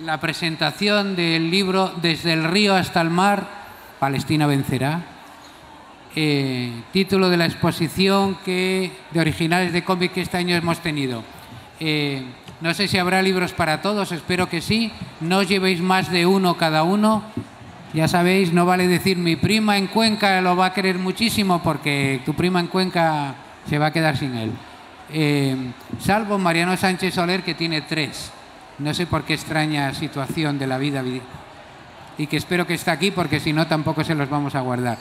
la presentación del libro Desde el río hasta el mar, Palestina vencerá. Título de la exposición de originales de cómic que este año hemos tenido. No sé si habrá libros para todos, espero que sí. No os llevéis más de uno cada uno. Ya sabéis, no vale decir mi prima en Cuenca lo va a querer muchísimo, porque tu prima en Cuenca se va a quedar sin él. Salvo Mariano Sánchez Soler, que tiene 3. No sé por qué extraña situación de la vida, y que espero que esté aquí, porque si no tampoco se los vamos a guardar.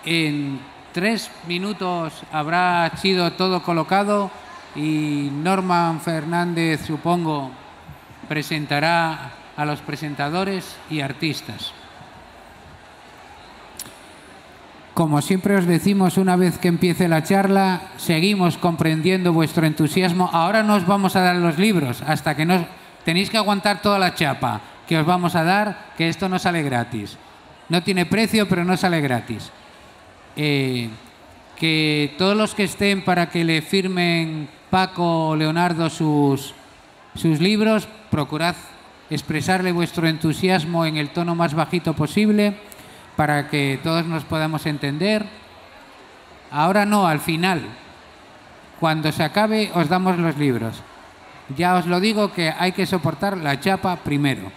En 3 minutos habrá sido todo colocado y Norman Fernández, supongo, presentará a los presentadores y artistas. Como siempre os decimos, una vez que empiece la charla, seguimos comprendiendo vuestro entusiasmo. Ahora no os vamos a dar los libros, hasta que no tenéis que aguantar toda la chapa que os vamos a dar, que esto no sale gratis. No tiene precio, pero no sale gratis. Que todos los que estén para que le firmen Paco o Leonardo sus libros, procurad expresarle vuestro entusiasmo en el tono más bajito posible para que todos nos podamos entender. Ahora no, al final. Cuando se acabe os damos los libros. Ya os lo digo, que hay que soportar la chapa primero.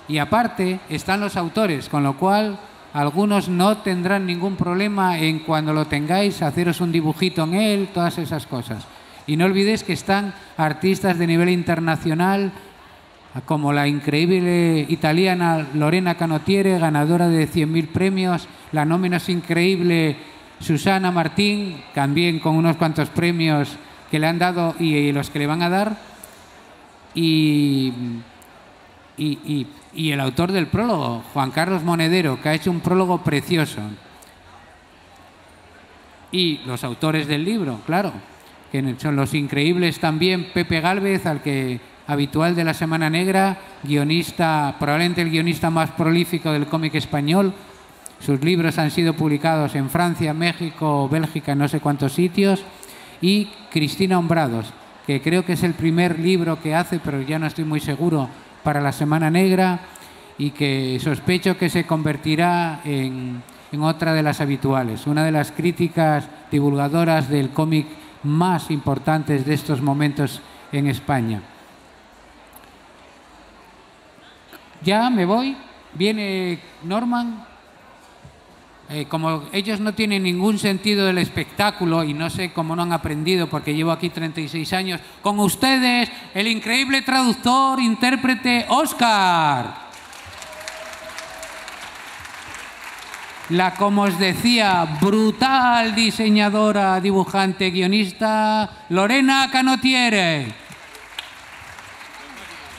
Y aparte están los autores, con lo cual algunos no tendrán ningún problema en, cuando lo tengáis, haceros un dibujito en él, todas esas cosas. Y no olvidéis que están artistas de nivel internacional, como la increíble italiana Lorena Canottiere, ganadora de 100.000 premios, la no menos increíble Susana Martín, también con unos cuantos premios que le han dado y los que le van a dar, y el autor del prólogo, Juan Carlos Monedero, que ha hecho un prólogo precioso. Y los autores del libro, claro, que son los increíbles también Pepe Gálvez, habitual de la Semana Negra, guionista, probablemente el guionista más prolífico del cómic español. Sus libros han sido publicados en Francia, México, Bélgica, no sé cuántos sitios. Y Cristina Hombrados, que creo que es el primer libro que hace, pero ya no estoy muy seguro, para la Semana Negra, y que sospecho que se convertirá en otra de las habituales, una de las críticas divulgadoras del cómic más importantes de estos momentos en España. Ya me voy, viene Norman. Como ellos no tienen ningún sentido del espectáculo, y no sé cómo no han aprendido, porque llevo aquí 36 años, con ustedes, el increíble traductor, intérprete, Óscar. La, como os decía, brutal diseñadora, dibujante, guionista, Lorena Canottiere.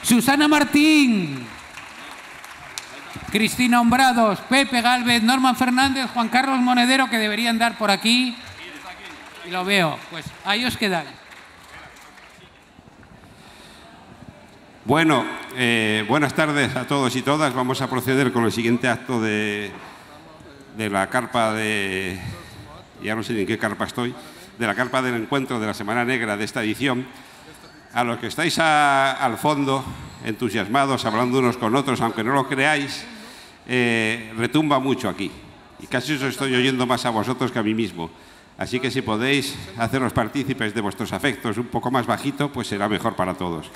Susana Martín. Cristina Hombrados, Pepe Gálvez, Norman Fernández, Juan Carlos Monedero, que deberían dar por aquí. Y lo veo, pues ahí os quedáis. Bueno, buenas tardes a todos y todas. Vamos a proceder con el siguiente acto de la carpa de... Ya no sé ni en qué carpa estoy. De la carpa del encuentro de la Semana Negra de esta edición. A los que estáis al fondo, entusiasmados, hablando unos con otros, aunque no lo creáis, retumba mucho aquí. Y casi os estoy oyendo más a vosotros que a mí mismo. Así que si podéis haceros partícipes de vuestros afectos un poco más bajito, pues será mejor para todos.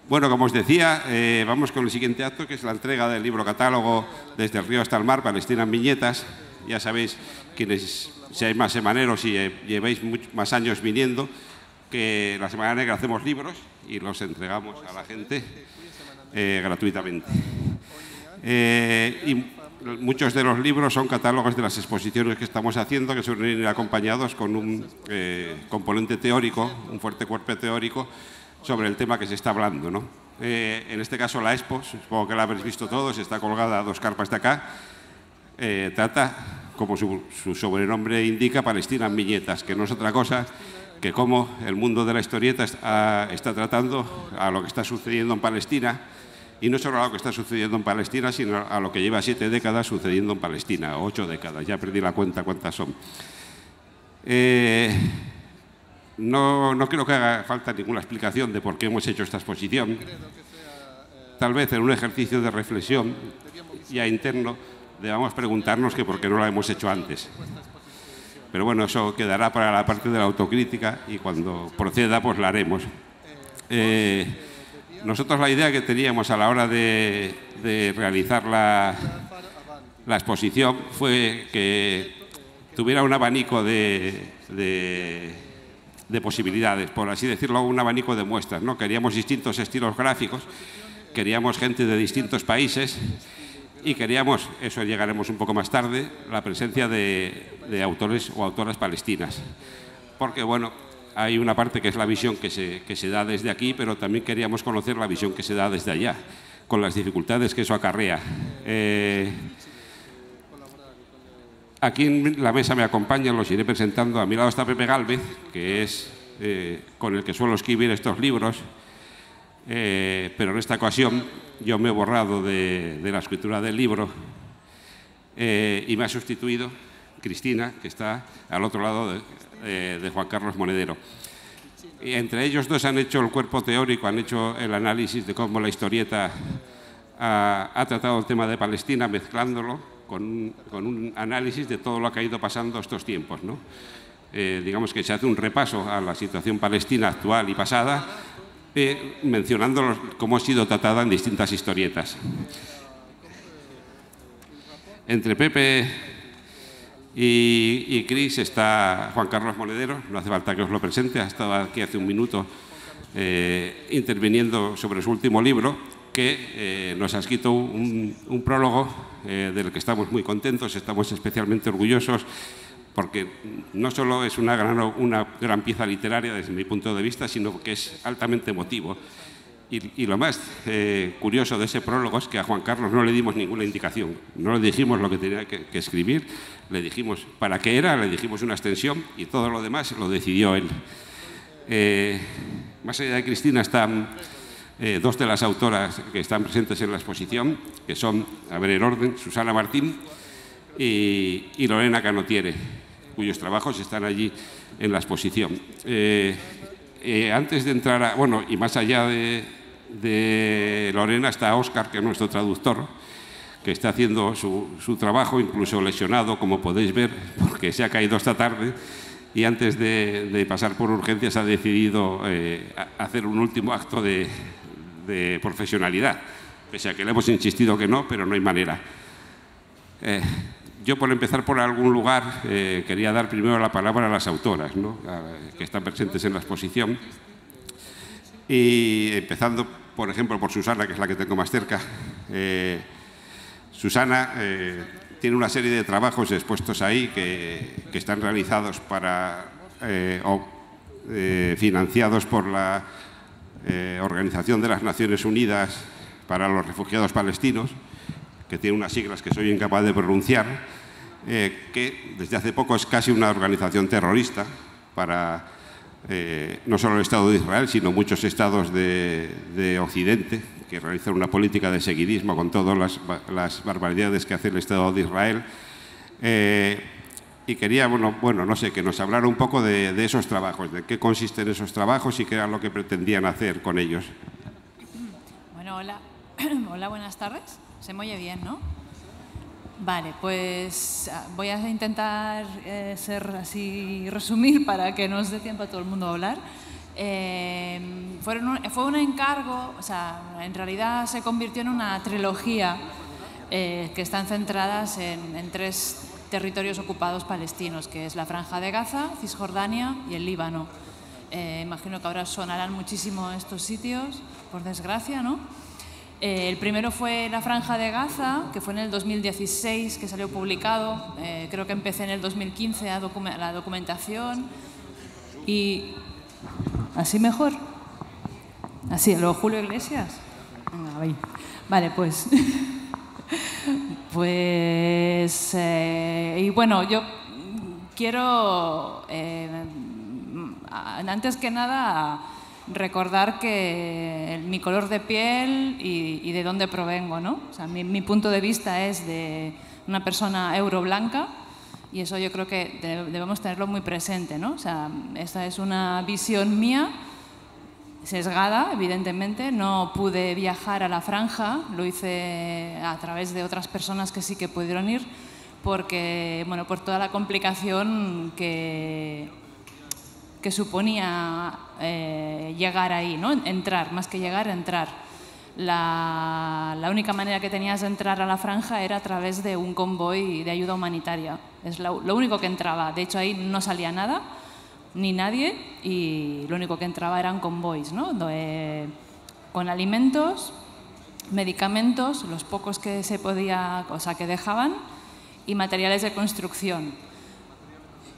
Bueno, como os decía, vamos con el siguiente acto, que es la entrega del libro catálogo Desde el río hasta el mar, Palestina en viñetas. Ya sabéis, quienes seáis más semaneros y llevéis más años viniendo, que la Semana Negra hacemos libros y los entregamos a la gente gratuitamente. Y muchos de los libros son catálogos de las exposiciones que estamos haciendo, que suelen ir acompañados con un componente teórico, un fuerte cuerpo teórico sobre el tema que se está hablando, ¿no? En este caso la expo, supongo que la habréis visto todos, está colgada a 2 carpas de acá. Trata, como su sobrenombre indica, Palestina en viñetas, que no es otra cosa que cómo el mundo de la historieta está tratando a lo que está sucediendo en Palestina, y no solo a lo que está sucediendo en Palestina, sino a lo que lleva 7 décadas sucediendo en Palestina, o 8 décadas, ya perdí la cuenta cuántas son. No creo que haga falta ninguna explicación de por qué hemos hecho esta exposición. Tal vez en un ejercicio de reflexión ya interno debamos preguntarnos que por qué no la hemos hecho antes. Pero bueno, eso quedará para la parte de la autocrítica y cuando proceda pues la haremos. Nosotros la idea que teníamos a la hora de realizar la exposición fue que tuviera un abanico de posibilidades, por así decirlo, un abanico de muestras, ¿no? Queríamos distintos estilos gráficos, queríamos gente de distintos países y queríamos, eso llegaremos un poco más tarde, la presencia de autores o autoras palestinas. Porque, bueno, hay una parte que es la visión que se da desde aquí, pero también queríamos conocer la visión que se da desde allá, con las dificultades que eso acarrea. Aquí en la mesa me acompañan, los iré presentando. A mi lado está Pepe Gálvez, que es con el que suelo escribir estos libros, pero en esta ocasión yo me he borrado de la escritura del libro y me ha sustituido Cristina, que está al otro lado de Juan Carlos Monedero. Y entre ellos dos han hecho el cuerpo teórico, han hecho el análisis de cómo la historieta ha tratado el tema de Palestina, mezclándolo con un análisis de todo lo que ha ido pasando estos tiempos, ¿no? Digamos que se hace un repaso a la situación palestina actual y pasada, mencionando cómo ha sido tratada en distintas historietas. Entre Pepe y Cris está Juan Carlos Monedero, no hace falta que os lo presente, ha estado aquí hace un minuto interviniendo sobre su último libro, que nos ha escrito un prólogo del que estamos muy contentos, estamos especialmente orgullosos, porque no solo es una gran pieza literaria desde mi punto de vista, sino que es altamente emotivo. Y lo más curioso de ese prólogo es que a Juan Carlos no le dimos ninguna indicación, no le dijimos lo que tenía que escribir, le dijimos para qué era, le dijimos una extensión y todo lo demás lo decidió él. Más allá de Cristina están dos de las autoras que están presentes en la exposición, que son, a ver el orden, Susana Martín y Lorena Canotiere, cuyos trabajos están allí en la exposición. Antes de entrar bueno, y más allá de Lorena está Óscar, que es nuestro traductor, que está haciendo su trabajo, incluso lesionado, como podéis ver, porque se ha caído esta tarde y antes de pasar por urgencias ha decidido hacer un último acto de profesionalidad, pese a que le hemos insistido que no, pero no hay manera. Yo, por empezar por algún lugar, quería dar primero la palabra a las autoras, ¿no? Que están presentes en la exposición. Y empezando, por ejemplo, por Susana, que es la que tengo más cerca. Susana tiene una serie de trabajos expuestos ahí que están realizados financiados por la Organización de las Naciones Unidas para los Refugiados Palestinos, que tiene unas siglas que soy incapaz de pronunciar, que desde hace poco es casi una organización terrorista para no solo el Estado de Israel, sino muchos estados de Occidente, que realizan una política de seguidismo con todas las barbaridades que hace el Estado de Israel. Y quería, bueno, no sé, que nos hablara un poco de esos trabajos, de qué consisten esos trabajos y qué era lo que pretendían hacer con ellos. Bueno, hola. Hola, buenas tardes. Se me oye bien, ¿no? Vale, pues voy a intentar resumir para que nos dé tiempo a todo el mundo a hablar. Fue un encargo, o sea, en realidad se convirtió en una trilogía que están centradas en tres territorios ocupados palestinos, que es la Franja de Gaza, Cisjordania y el Líbano. Imagino que ahora sonarán muchísimo estos sitios, por desgracia, ¿no? El primero fue la Franja de Gaza, que fue en el 2016 que salió publicado. Creo que empecé en el 2015 la documentación. Y ¿así mejor? ¿Así? ¿Lo Julio Iglesias? Venga, vale, pues... y bueno, yo quiero, antes que nada, recordar que mi color de piel y de dónde provengo, ¿no? O sea, mi punto de vista es de una persona euroblanca Y eso yo creo que debemos tenerlo muy presente, ¿no? O sea, esta es una visión mía, sesgada, evidentemente. No pude viajar a la franja, lo hice a través de otras personas que sí que pudieron ir, porque, bueno, por toda la complicación que suponía llegar ahí, ¿no? Entrar, más que llegar, entrar. La única manera que tenías de entrar a la franja era a través de un convoy de ayuda humanitaria. Es lo único que entraba. De hecho, ahí no salía nada, ni nadie, y lo único que entraba eran convoys, ¿no? Con alimentos, medicamentos, los pocos que se podía, o sea, que dejaban, y materiales de construcción.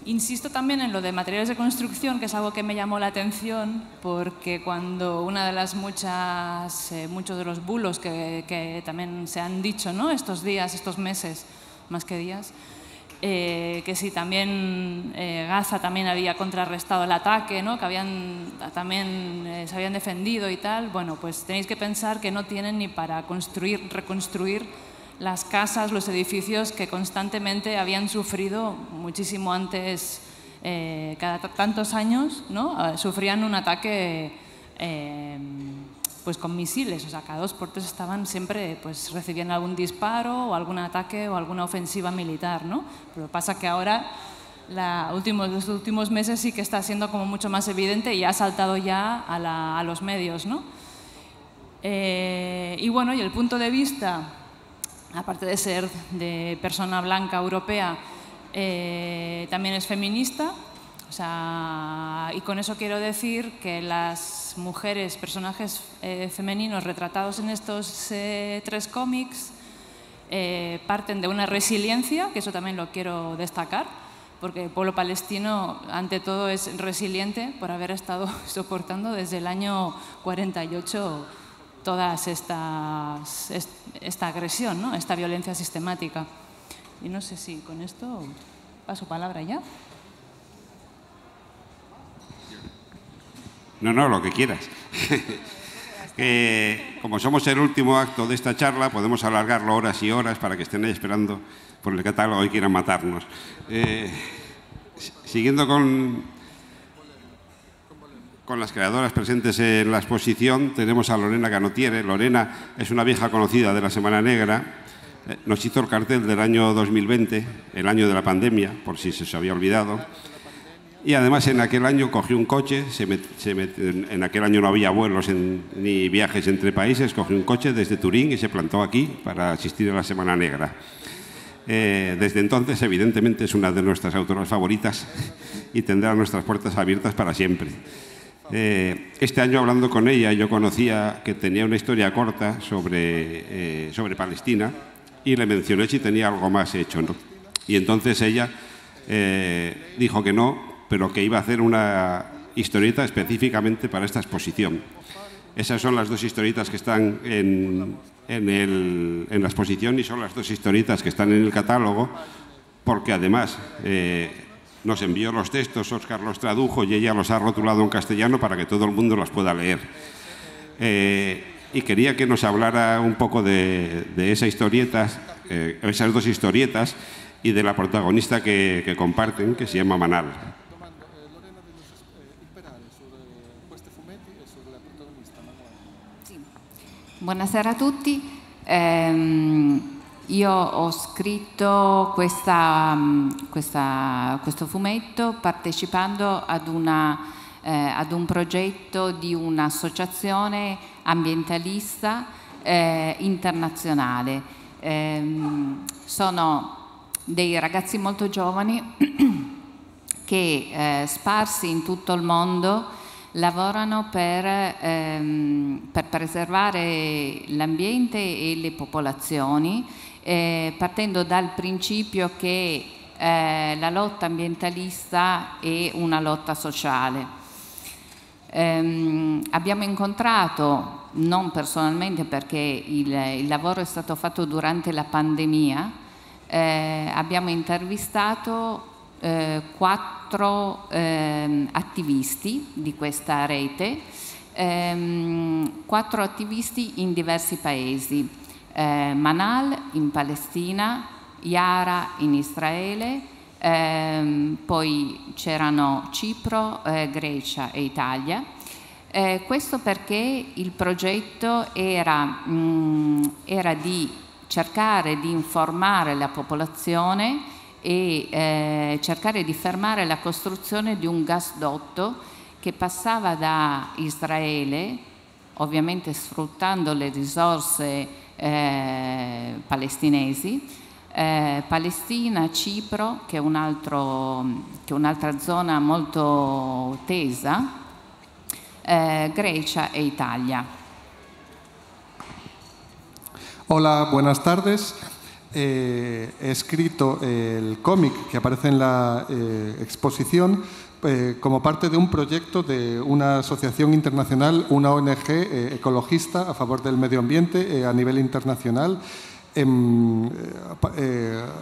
Insisto también en lo de materiales de construcción, que es algo que me llamó la atención, porque cuando una de las muchos de los bulos que también se han dicho, ¿no? Estos días, estos meses, más que días, que si también Gaza también había contrarrestado el ataque, ¿no? Que también se habían defendido y tal. Bueno, pues tenéis que pensar que no tienen ni para reconstruir las casas, los edificios que constantemente habían sufrido muchísimo antes, cada tantos años, ¿no? Sufrían un ataque pues con misiles, o sea, cada 2 por 3 estaban siempre, pues recibían algún disparo o algún ataque o alguna ofensiva militar, ¿no? Pero pasa que ahora, los últimos meses sí que está siendo como mucho más evidente y ha saltado ya a los medios, ¿no? Y bueno, y el punto de vista, aparte de ser de persona blanca europea, también es feminista. O sea, y con eso quiero decir que las mujeres, personajes femeninos retratados en estos 3 cómics parten de una resiliencia, que eso también lo quiero destacar, porque el pueblo palestino ante todo es resiliente por haber estado soportando desde el año 48 esta agresión, ¿no? Esta violencia sistemática. Y no sé si con esto paso palabra ya. No, lo que quieras. Como somos el último acto de esta charla, podemos alargarlo horas y horas para que estén ahí esperando por el catálogo y quieran matarnos. Siguiendo con las creadoras presentes en la exposición, tenemos a Lorena Canotiere. Lorena es una vieja conocida de la Semana Negra. Nos hizo el cartel del año 2020, el año de la pandemia, por si se os había olvidado. Y además en aquel año cogió un coche, en aquel año no había vuelos ni viajes entre países, cogió un coche desde Turín y se plantó aquí para asistir a la Semana Negra. Desde entonces, evidentemente, es una de nuestras autoras favoritas y tendrá nuestras puertas abiertas para siempre. Este año, hablando con ella, yo conocía que tenía una historia corta sobre Palestina y le mencioné si tenía algo más hecho, ¿no? Y entonces ella dijo que no, pero que iba a hacer una historieta específicamente para esta exposición. Esas son las 2 historietas que están en la exposición y son las 2 historietas que están en el catálogo, porque además nos envió los textos, Óscar los tradujo y ella los ha rotulado en castellano para que todo el mundo los pueda leer. Y quería que nos hablara un poco de esas 2 historietas y de la protagonista que comparten, que se llama Manal. Buonasera a tutti. Io ho scritto questo fumetto partecipando ad un progetto di un'associazione ambientalista internazionale. Sono dei ragazzi molto giovani che sparsi in tutto il mondo lavorano per preservare l'ambiente e le popolazioni, partendo dal principio che la lotta ambientalista è una lotta sociale. Abbiamo incontrato, non personalmente perché il lavoro è stato fatto durante la pandemia, abbiamo intervistato 4 attivisti di questa rete, 4 attivisti in diversi paesi, Manal in Palestina, Yara in Israele, poi c'erano Cipro, Grecia e Italia. Questo perché il progetto era di cercare di informare la popolazione e cercare di fermare la costruzione di un gasdotto che passava da Israele, ovviamente sfruttando le risorse palestinesi, Palestina, Cipro, che è un'altra zona molto tesa, Grecia e Italia. Hola, buenas tardes. He escrito el cómic que aparece en la exposición como parte de un proyecto de una asociación internacional, una ONG ecologista a favor del medio ambiente a nivel internacional.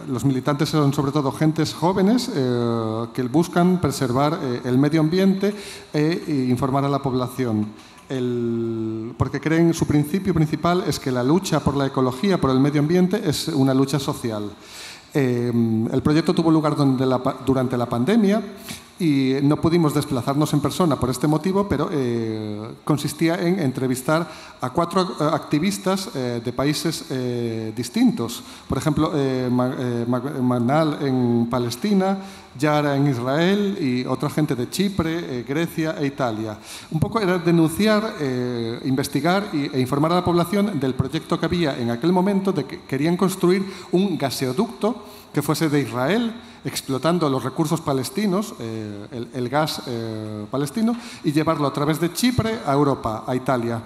Los militantes son sobre todo gentes jóvenes que buscan preservar el medio ambiente e informar a la población. Porque creen, su principio principal es que la lucha por la ecología, por el medio ambiente, es una lucha social. El proyecto tuvo lugar durante la pandemia y no pudimos desplazarnos en persona por este motivo, pero consistía en entrevistar a 4 activistas de países distintos. Por ejemplo, Manal en Palestina, Yara en Israel y otra gente de Chipre, Grecia e Italia. Un poco era denunciar, investigar e informar a la población del proyecto que había en aquel momento de que querían construir un gaseoducto que fuese de Israel, explotando los recursos palestinos, el gas palestino, y llevarlo a través de Chipre a Europa, a Italia.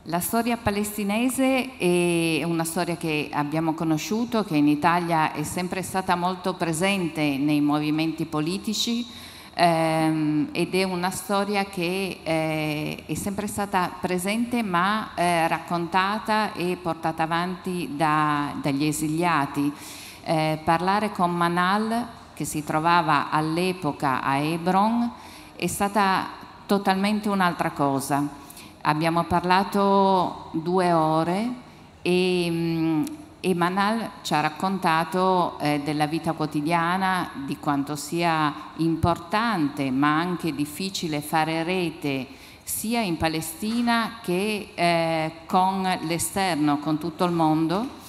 La storia palestinese è una storia che abbiamo conosciuto, che in Italia è sempre stata molto presente nei movimenti politici ed è una storia che è sempre stata presente ma raccontata e portata avanti dagli esiliati. Parlare con Manal, che si trovava all'epoca a Hebron, è stata totalmente un'altra cosa. Abbiamo parlato 2 ore e Manal ci ha raccontato della vita quotidiana, di quanto sia importante ma anche difficile fare rete sia in Palestina che con l'esterno, con tutto il mondo,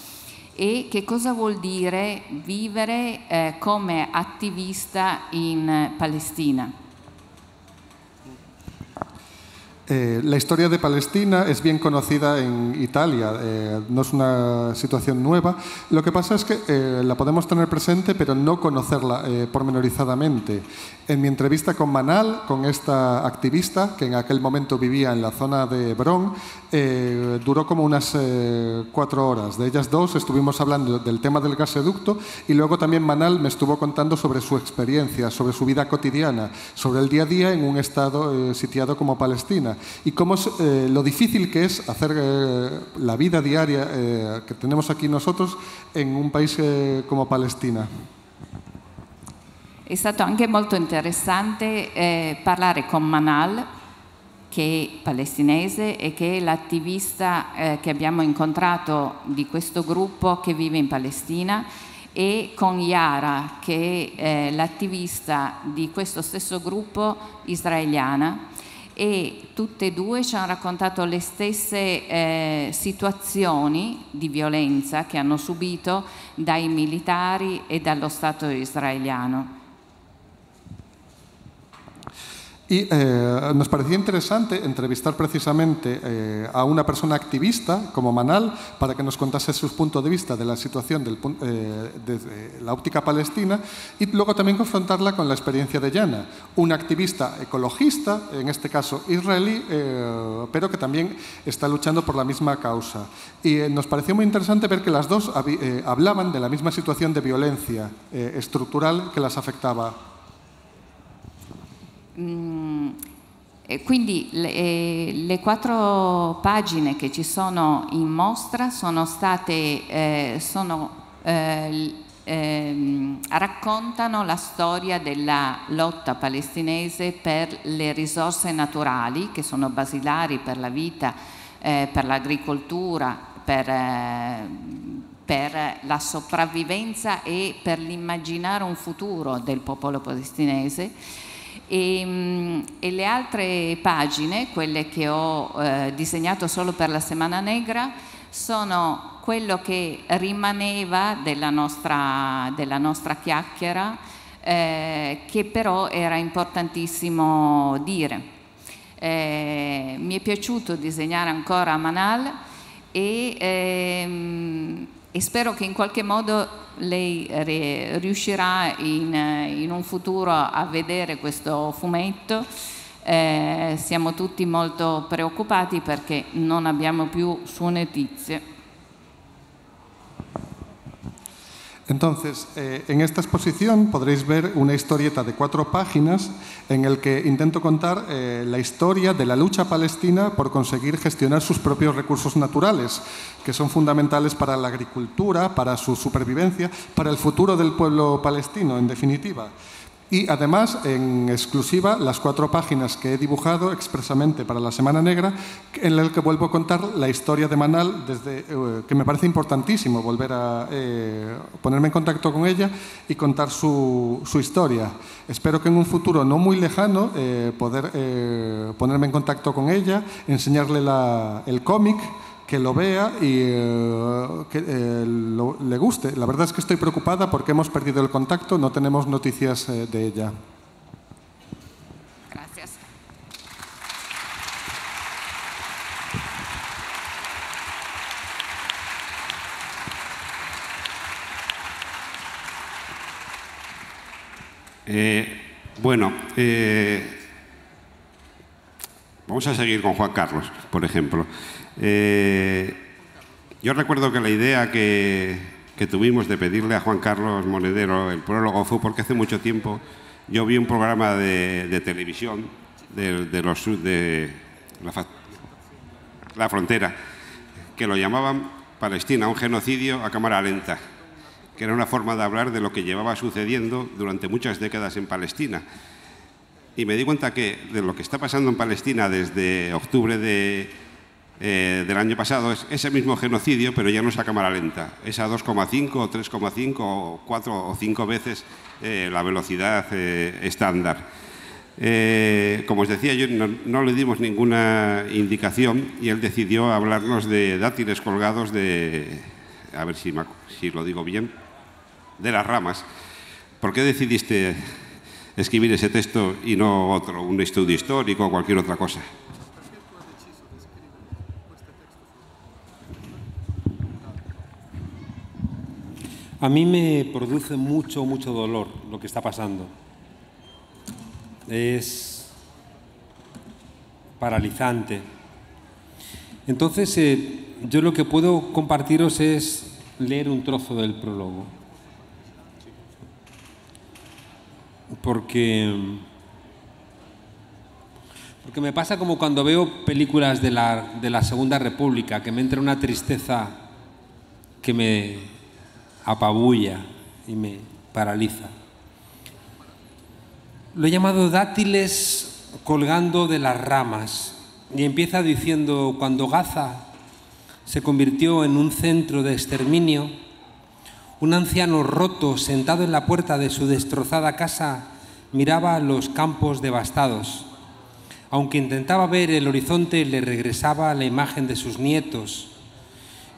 e che cosa vuol dire vivere come attivista in Palestina. La historia de Palestina es bien conocida en Italia, no es una situación nueva. Lo que pasa es que la podemos tener presente, pero no conocerla pormenorizadamente. En mi entrevista con Manal, con esta activista que en aquel momento vivía en la zona de Hebrón, duró como unas 4 horas. De ellas 2 estuvimos hablando del tema del gasoducto y luego también Manal me estuvo contando sobre su experiencia, sobre su vida cotidiana, sobre el día a día en un estado sitiado como Palestina. Y cómo es, lo difícil que es hacer la vida diaria que tenemos aquí nosotros en un país como Palestina. È stato anche molto interessante parlare con Manal, che è palestinese e che è l'attivista che abbiamo incontrato di questo gruppo che vive in Palestina, e con Yara, che è l'attivista di questo stesso gruppo israeliana. E tutte e 2 ci hanno raccontato le stesse situazioni di violenza che hanno subito dai militari e dallo Stato israeliano. Y nos parecía interesante entrevistar precisamente a una persona activista como Manal para que nos contase sus puntos de vista de la situación desde la óptica palestina y luego también confrontarla con la experiencia de Yana, una activista ecologista, en este caso israelí, pero que también está luchando por la misma causa. Y nos pareció muy interesante ver que las dos hablaban de la misma situación de violencia estructural que las afectaba. Quindi le 4 pagine che ci sono in mostra sono state raccontano la storia della lotta palestinese per le risorse naturali che sono basilari per la vita, per l'agricoltura, per per la sopravvivenza e per l'immaginare un futuro del popolo palestinese. E le altre pagine, quelle che ho disegnato solo per la Settimana Negra, sono quello che rimaneva della nostra chiacchiera, che però era importantissimo dire. Mi è piaciuto disegnare ancora Manal e spero che in qualche modo lei riuscirà in un futuro a vedere questo fumetto. Siamo tutti molto preoccupati perché non abbiamo più sue notizie. Entonces, en esta exposición podréis ver una historieta de 4 páginas en el que intento contar la historia de la lucha palestina por conseguir gestionar sus propios recursos naturales, que son fundamentales para la agricultura, para su supervivencia, para el futuro del pueblo palestino, en definitiva. Y además, en exclusiva, las 4 páginas que he dibujado expresamente para la Semana Negra, en las que vuelvo a contar la historia de Manal, que me parece importantísimo volver a ponerme en contacto con ella y contar su historia. Espero que en un futuro no muy lejano poder ponerme en contacto con ella, enseñarle el cómic, que lo vea y que le guste. La verdad es que estoy preocupada porque hemos perdido el contacto, no tenemos noticias de ella. Gracias. Bueno, vamos a seguir con Juan Carlos, por ejemplo. Yo recuerdo que la idea que tuvimos de pedirle a Juan Carlos Monedero el prólogo fue porque hace mucho tiempo yo vi un programa de televisión de la frontera que lo llamaban Palestina, un genocidio a cámara lenta, que era una forma de hablar de lo que llevaba sucediendo durante muchas décadas en Palestina. Y me di cuenta que de lo que está pasando en Palestina desde octubre del año pasado es ese mismo genocidio, pero ya no es a cámara lenta, es a 2,5 o 3,5 o 4 o 5 veces la velocidad estándar. Como os decía, yo no le dimos ninguna indicación y él decidió hablarnos de dátiles colgados a ver si lo digo bien, de las ramas. ¿Por qué decidiste escribir ese texto y no otro, un estudio histórico o cualquier otra cosa? A mí me produce mucho dolor lo que está pasando. Es paralizante. Entonces, yo lo que puedo compartiros es leer un trozo del prólogo. Porque me pasa como cuando veo películas de la Segunda República, que me entra una tristeza que me apabulla y me paraliza. Lo he llamado dátiles colgando de las ramas y empieza diciendo: cuando Gaza se convirtió en un centro de exterminio, un anciano roto sentado en la puerta de su destrozada casa miraba los campos devastados. Aunque intentaba ver el horizonte, le regresaba la imagen de sus nietos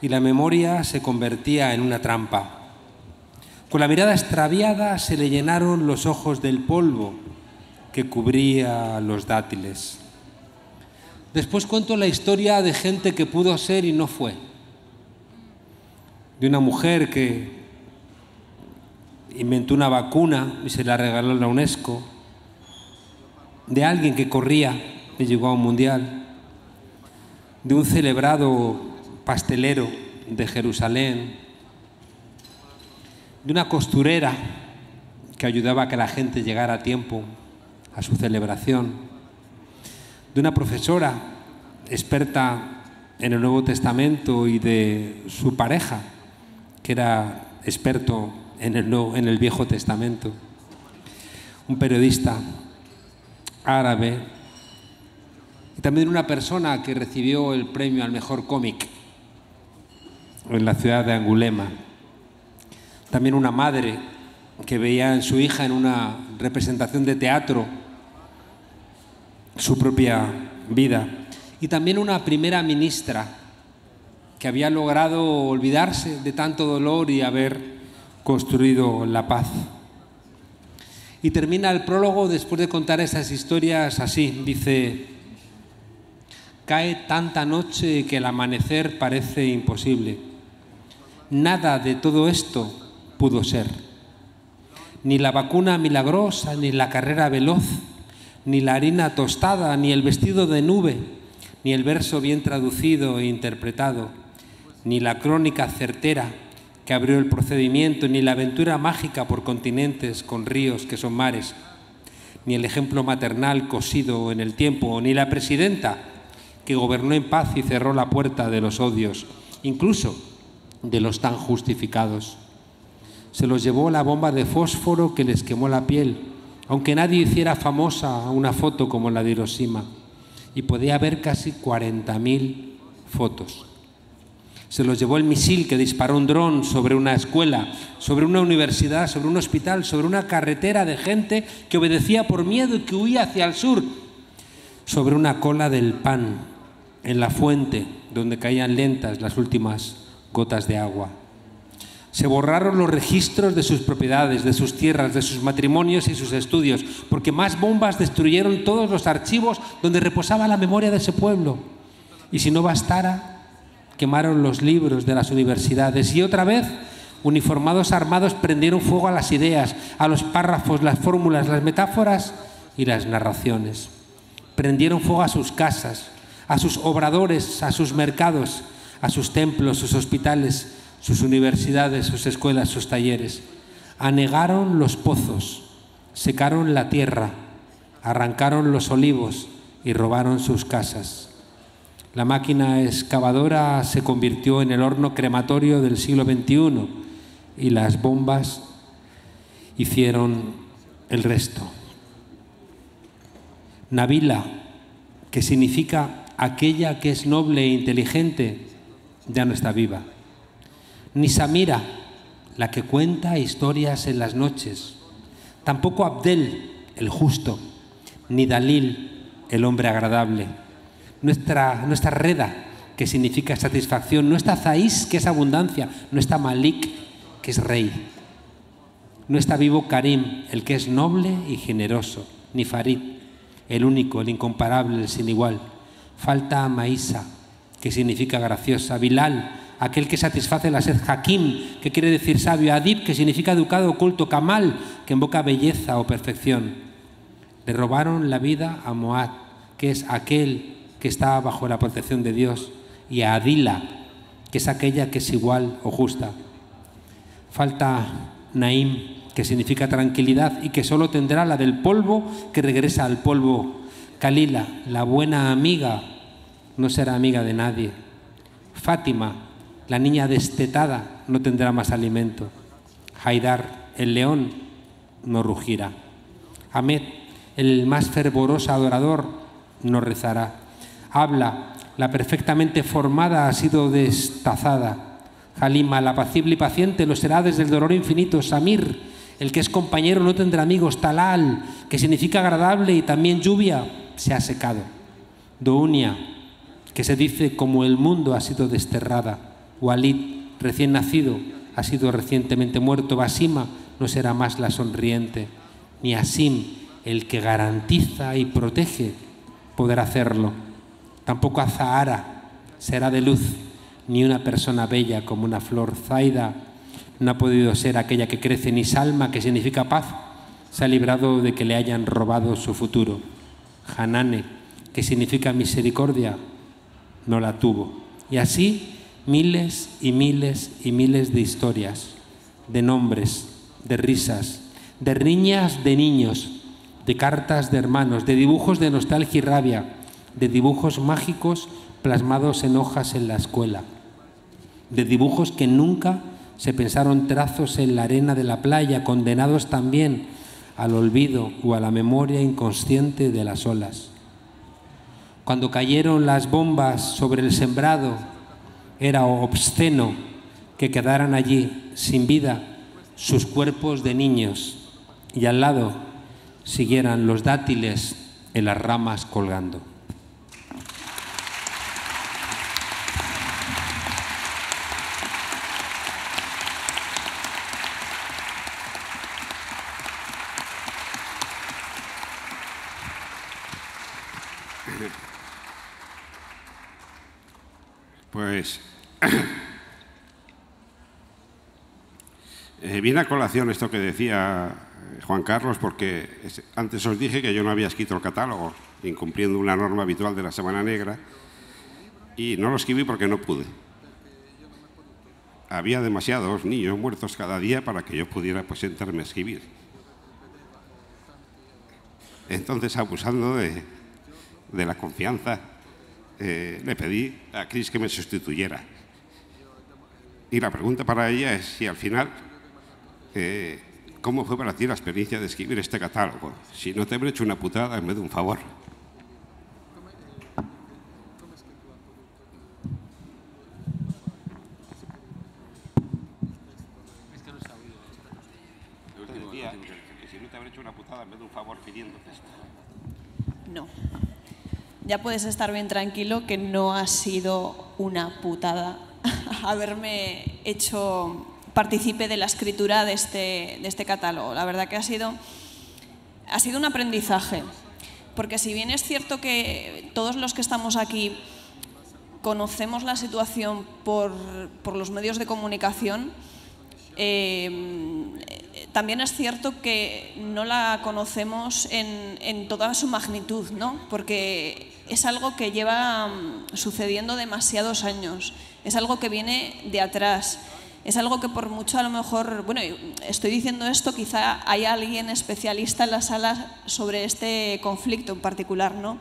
y la memoria se convertía en una trampa. Con la mirada extraviada se le llenaron los ojos del polvo que cubría los dátiles. Después cuento la historia de gente que pudo ser y no fue. De una mujer que inventó una vacuna y se la regaló a la UNESCO. De alguien que corría y llegó a un mundial. De un celebrado pastelero de Jerusalén. De una costurera que ayudaba a que la gente llegara a tiempo a su celebración. De una profesora experta en el Nuevo Testamento y de su pareja, que era experto en el Viejo Testamento. Un periodista árabe y también una persona que recibió el premio al mejor cómic en la ciudad de Angulema. También una madre que veía en su hija en una representación de teatro su propia vida. Y también una primera ministra que había logrado olvidarse de tanto dolor y haber construido la paz. Y termina el prólogo, después de contar esas historias, así, dice: cae tanta noche que el amanecer parece imposible. Nada de todo esto pudo ser. Ni la vacuna milagrosa, ni la carrera veloz, ni la harina tostada, ni el vestido de nube, ni el verso bien traducido e interpretado, ni la crónica certera que abrió el procedimiento, ni la aventura mágica por continentes con ríos que son mares, ni el ejemplo maternal cosido en el tiempo, ni la presidenta que gobernó en paz y cerró la puerta de los odios, incluso de los tan justificados. Se los llevó la bomba de fósforo que les quemó la piel, aunque nadie hiciera famosa una foto como la de Hiroshima, y podía haber casi 40.000 fotos. Se los llevó el misil que disparó un dron sobre una escuela, sobre una universidad, sobre un hospital, sobre una carretera de gente que obedecía por miedo y que huía hacia el sur, sobre una cola del pan, en la fuente donde caían lentas las últimas gotas de agua. Se borraron los registros de sus propiedades, de sus tierras, de sus matrimonios y sus estudios, porque más bombas destruyeron todos los archivos donde reposaba la memoria de ese pueblo. Y si no bastara, quemaron los libros de las universidades y otra vez uniformados armados prendieron fuego a las ideas, a los párrafos, las fórmulas, las metáforas y las narraciones. Prendieron fuego a sus casas, a sus obradores, a sus mercados, a sus templos, sus hospitales, sus universidades, sus escuelas, sus talleres. Anegaron los pozos, secaron la tierra, arrancaron los olivos y robaron sus casas. La máquina excavadora se convirtió en el horno crematorio del siglo XXI y las bombas hicieron el resto. Nabila, que significa aquella que es noble e inteligente, ya no está viva. Ni Samira, la que cuenta historias en las noches. Tampoco Abdel, el justo, ni Dalil, el hombre agradable. No está Reda, que significa satisfacción, no está Zaís, que es abundancia, no está Malik, que es rey. No está vivo Karim, el que es noble y generoso, ni Farid, el único, el incomparable, el sin igual. Falta Maísa, que significa graciosa, Bilal, aquel que satisface la sed, Hakim, que quiere decir sabio, Adib, que significa educado, oculto, Kamal, que invoca belleza o perfección. Le robaron la vida a Moad, que es aquel que está bajo la protección de Dios, y a Adila, que es aquella que es igual o justa. Falta Naim, que significa tranquilidad y que solo tendrá la del polvo que regresa al polvo. Kalila, la buena amiga, no será amiga de nadie. Fátima, la niña destetada, no tendrá más alimento. Haidar, el león, no rugirá. Ahmed, el más fervoroso adorador, no rezará. Habla, la perfectamente formada ha sido destazada. Halima, la apacible y paciente, lo será desde el dolor infinito. Samir, el que es compañero no tendrá amigos. Talal, que significa agradable y también lluvia, se ha secado. Dounia, que se dice como el mundo ha sido desterrada. Walid, recién nacido, ha sido recientemente muerto. Basima, no será más la sonriente. Ni Asim, el que garantiza y protege, podrá hacerlo. Tampoco Azahara será de luz, ni una persona bella como una flor. Zaida no ha podido ser aquella que crece, ni Salma, que significa paz, se ha librado de que le hayan robado su futuro. Hanane, que significa misericordia, no la tuvo. Y así miles y miles y miles de historias, de nombres, de risas, de riñas de niños, de cartas de hermanos, de dibujos de nostalgia y rabia, de dibujos mágicos plasmados en hojas en la escuela, de dibujos que nunca se pensaron trazos en la arena de la playa, condenados también al olvido o a la memoria inconsciente de las olas. Cuando cayeron las bombas sobre el sembrado, era obsceno que quedaran allí sin vida sus cuerpos de niños y al lado siguieran los dátiles en las ramas colgando. Pues viene a colación esto que decía Juan Carlos, porque antes os dije que yo no había escrito el catálogo, incumpliendo una norma habitual de la Semana Negra, y no lo escribí porque no pude. Había demasiados niños muertos cada día para que yo pudiera pues sentarme a escribir. Entonces, abusando de la confianza, le pedí a Cris que me sustituyera. Y la pregunta para ella es si al final, ¿cómo fue para ti la experiencia de escribir este catálogo? Si no te habré hecho una putada en vez de un favor. Si no te habré hecho una putada en vez de un favor pidiéndote esto. No. Ya puedes estar bien tranquilo que no ha sido una putada haberme hecho partícipe de la escritura de este catálogo. La verdad que ha sido un aprendizaje, porque si bien es cierto que todos los que estamos aquí conocemos la situación por los medios de comunicación, también es cierto que no la conocemos en toda su magnitud, ¿no? Porque es algo que lleva sucediendo demasiados años, es algo que viene de atrás, es algo que por mucho a lo mejor, bueno, estoy diciendo esto, quizá haya alguien especialista en la sala sobre este conflicto en particular, ¿no?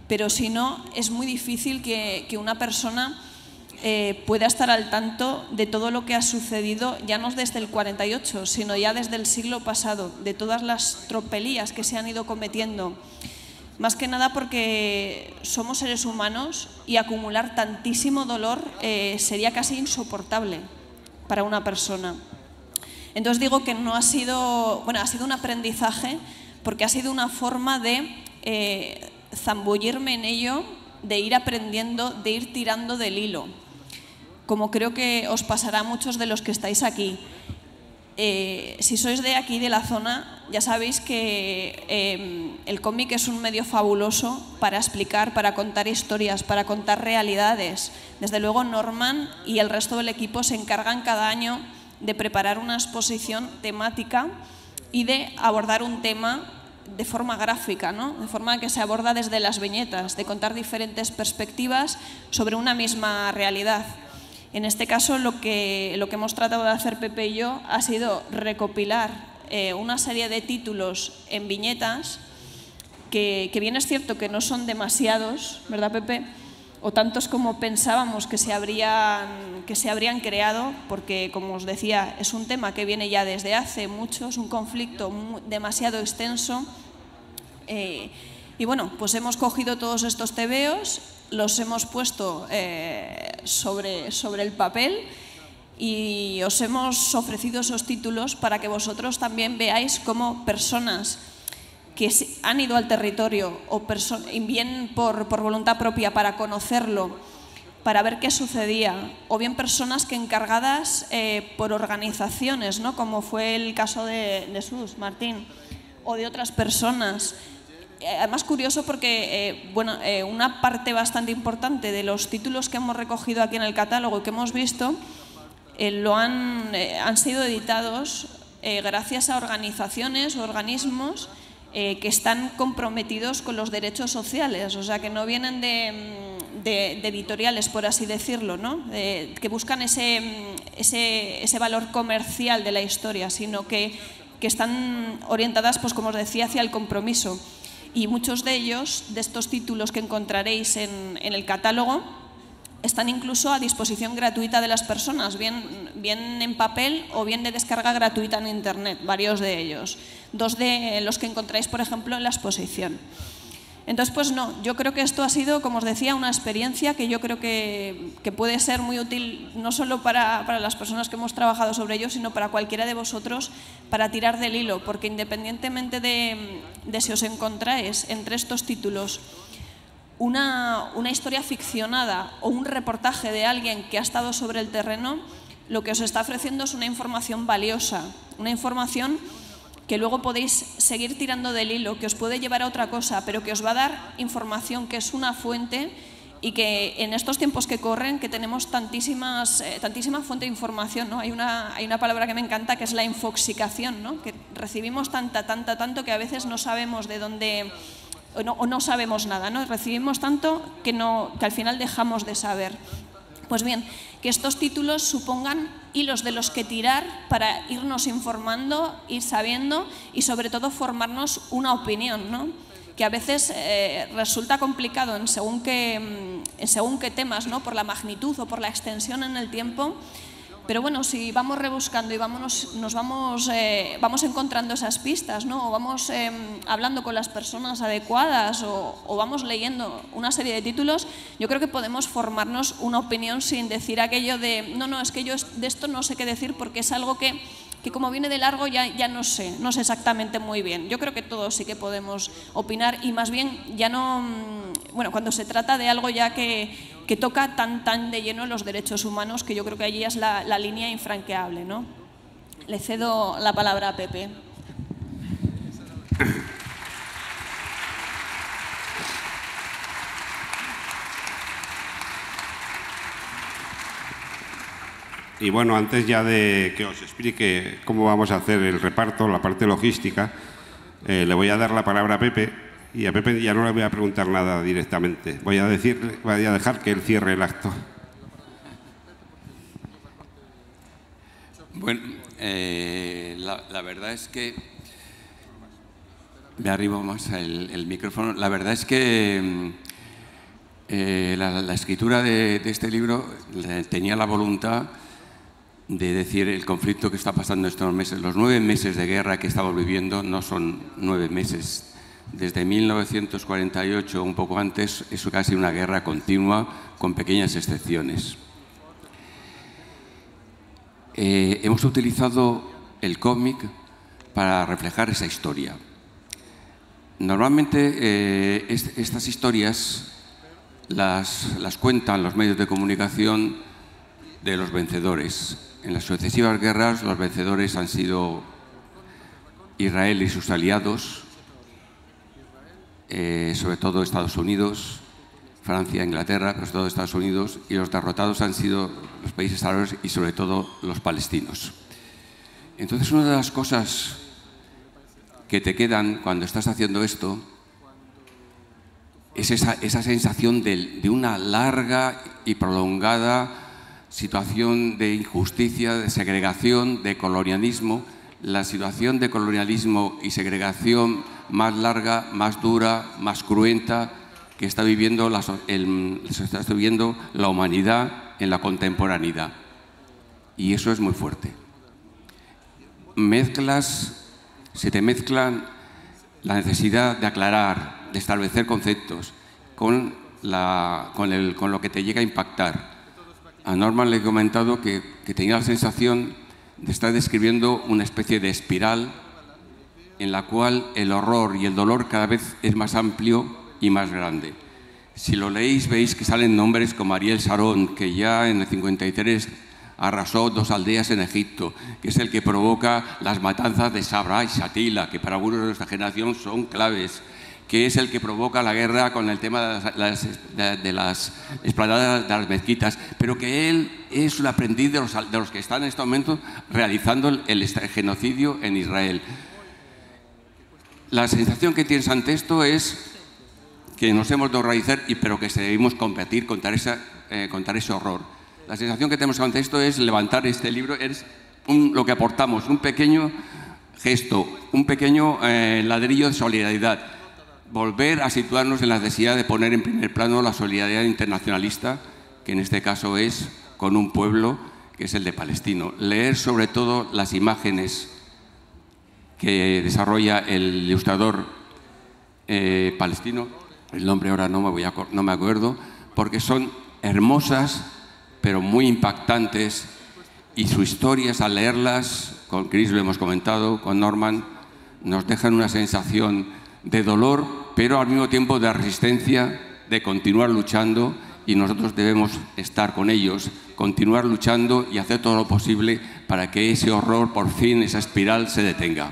Pero si no, es muy difícil que una persona pueda estar al tanto de todo lo que ha sucedido, ya no desde el 48, sino ya desde el siglo pasado, de todas las tropelías que se han ido cometiendo. Más que nada porque somos seres humanos y acumular tantísimo dolor sería casi insoportable para una persona. Entonces digo que no ha sido, bueno, ha sido un aprendizaje porque ha sido una forma de zambullirme en ello, de ir aprendiendo, de ir tirando del hilo. Como creo que os pasará a muchos de los que estáis aquí. Si sois de aquí, de la zona, ya sabéis que el cómic es un medio fabuloso para explicar, para contar historias, para contar realidades. Desde luego Norman y el resto del equipo se encargan cada año de preparar una exposición temática y de abordar un tema de forma gráfica, ¿no? De forma que se aborda desde las viñetas, de contar diferentes perspectivas sobre una misma realidad. En este caso, lo que hemos tratado de hacer Pepe y yo ha sido recopilar una serie de títulos en viñetas que bien es cierto que no son demasiados, ¿verdad, Pepe? O tantos como pensábamos que se habrían creado, porque, como os decía, es un tema que viene ya desde hace mucho, es un conflicto demasiado extenso. Y bueno, pues hemos cogido todos estos tebeos, los hemos puesto sobre el papel y os hemos ofrecido esos títulos para que vosotros también veáis cómo personas que han ido al territorio o bien por voluntad propia para conocerlo, para ver qué sucedía, o bien personas que encargadas por organizaciones, ¿no? Como fue el caso de Jesús Martín, o de otras personas. Además, curioso porque una parte bastante importante de los títulos que hemos recogido aquí en el catálogo y que hemos visto han sido editados gracias a organizaciones o organismos que están comprometidos con los derechos sociales, o sea, que no vienen de editoriales, por así decirlo, ¿no? Que buscan ese valor comercial de la historia, sino que están orientadas, pues como os decía, hacia el compromiso. Y muchos de ellos, de estos títulos que encontraréis en el catálogo, están incluso a disposición gratuita de las personas, bien en papel o bien de descarga gratuita en Internet, varios de ellos. Dos de los que encontráis, por ejemplo, en la exposición. Entonces, pues no, yo creo que esto ha sido, como os decía, una experiencia que yo creo que puede ser muy útil no solo para las personas que hemos trabajado sobre ello, sino para cualquiera de vosotros para tirar del hilo, porque independientemente de si os encontráis entre estos títulos una historia ficcionada o un reportaje de alguien que ha estado sobre el terreno, lo que os está ofreciendo es una información valiosa, una información que luego podéis seguir tirando del hilo, que os puede llevar a otra cosa, pero que os va a dar información que es una fuente y que en estos tiempos que corren, que tenemos tantísima fuente de información, ¿no? Hay una palabra que me encanta que es la infoxicación, ¿no? Que recibimos tanto que a veces no sabemos de dónde o no sabemos nada, ¿no? Recibimos tanto que al final dejamos de saber. Pues bien, que estos títulos supongan hilos de los que tirar para irnos informando, ir sabiendo y sobre todo formarnos una opinión, ¿no? Que a veces resulta complicado en según qué temas, ¿no? Por la magnitud o por la extensión en el tiempo. Pero bueno, si vamos rebuscando y vamos encontrando esas pistas, ¿no? O vamos hablando con las personas adecuadas o vamos leyendo una serie de títulos, yo creo que podemos formarnos una opinión sin decir aquello de no, es que yo de esto no sé qué decir porque es algo que como viene de largo ya no sé exactamente muy bien. Yo creo que todos sí que podemos opinar y más bien ya no, bueno, cuando se trata de algo ya que toca tan de lleno los derechos humanos, que yo creo que allí es la línea infranqueable, ¿no? Le cedo la palabra a Pepe. Y bueno, antes ya de que os explique cómo vamos a hacer el reparto, la parte logística, le voy a dar la palabra a Pepe. Y a Pepe ya no le voy a preguntar nada directamente. Voy a dejar que él cierre el acto. Bueno, la verdad es que... Me arribo más el micrófono. La verdad es que la escritura de este libro tenía la voluntad de decir el conflicto que está pasando estos meses. Los 9 meses de guerra que estamos viviendo no son 9 meses. Desde 1948, un poco antes, es casi una guerra continua, con pequeñas excepciones. Hemos utilizado el cómic para reflejar esa historia. Normalmente estas historias las cuentan los medios de comunicación de los vencedores. En las sucesivas guerras los vencedores han sido Israel y sus aliados, sobre todo Estados Unidos, Francia, Inglaterra, pero sobre todo Estados Unidos, y los derrotados han sido los países árabes y sobre todo los palestinos. Entonces, una de las cosas que te quedan cuando estás haciendo esto es esa sensación de una larga y prolongada situación de injusticia, de segregación, de colonialismo. La situación de colonialismo y segregación más larga, más dura, más cruenta que está viviendo la humanidad en la contemporaneidad. Y eso es muy fuerte. Se te mezclan la necesidad de aclarar, de establecer conceptos con lo que te llega a impactar. A Norman le he comentado que tenía la sensación de estar describiendo una especie de espiral en la cual el horror y el dolor cada vez es más amplio y más grande. Si lo leéis, veis que salen nombres como Ariel Sharon, que ya en el 53 arrasó 2 aldeas en Egipto, que es el que provoca las matanzas de Sabra y Shatila, que para algunos de nuestra generación son claves, que es el que provoca la guerra con el tema de las esplanadas de las mezquitas, pero que él es un aprendiz de los que están en este momento realizando el genocidio en Israel. La sensación que tienes ante esto es que nos hemos de organizar, pero que debemos competir contra ese horror. La sensación que tenemos ante esto es levantar este libro, es lo que aportamos, un pequeño gesto, un pequeño ladrillo de solidaridad. Volver a situarnos en la necesidad de poner en primer plano la solidaridad internacionalista, que en este caso es con un pueblo que es el de Palestino. Leer sobre todo las imágenes que desarrolla el ilustrador palestino el nombre ahora no me acuerdo, porque son hermosas, pero muy impactantes, y sus historias, al leerlas, con Chris lo hemos comentado, con Norman, nos dejan una sensación de dolor, pero al mismo tiempo de resistencia, de continuar luchando, y nosotros debemos estar con ellos, continuar luchando y hacer todo lo posible para que ese horror, por fin, esa espiral, se detenga.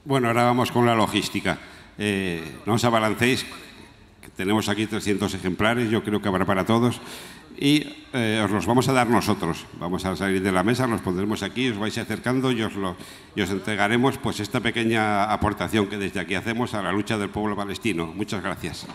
Bueno, ahora vamos con la logística. No os abalancéis, que tenemos aquí 300 ejemplares, yo creo que habrá para todos, y os los vamos a dar nosotros. Vamos a salir de la mesa, los pondremos aquí, os vais acercando y os entregaremos pues esta pequeña aportación que desde aquí hacemos a la lucha del pueblo palestino. Muchas gracias.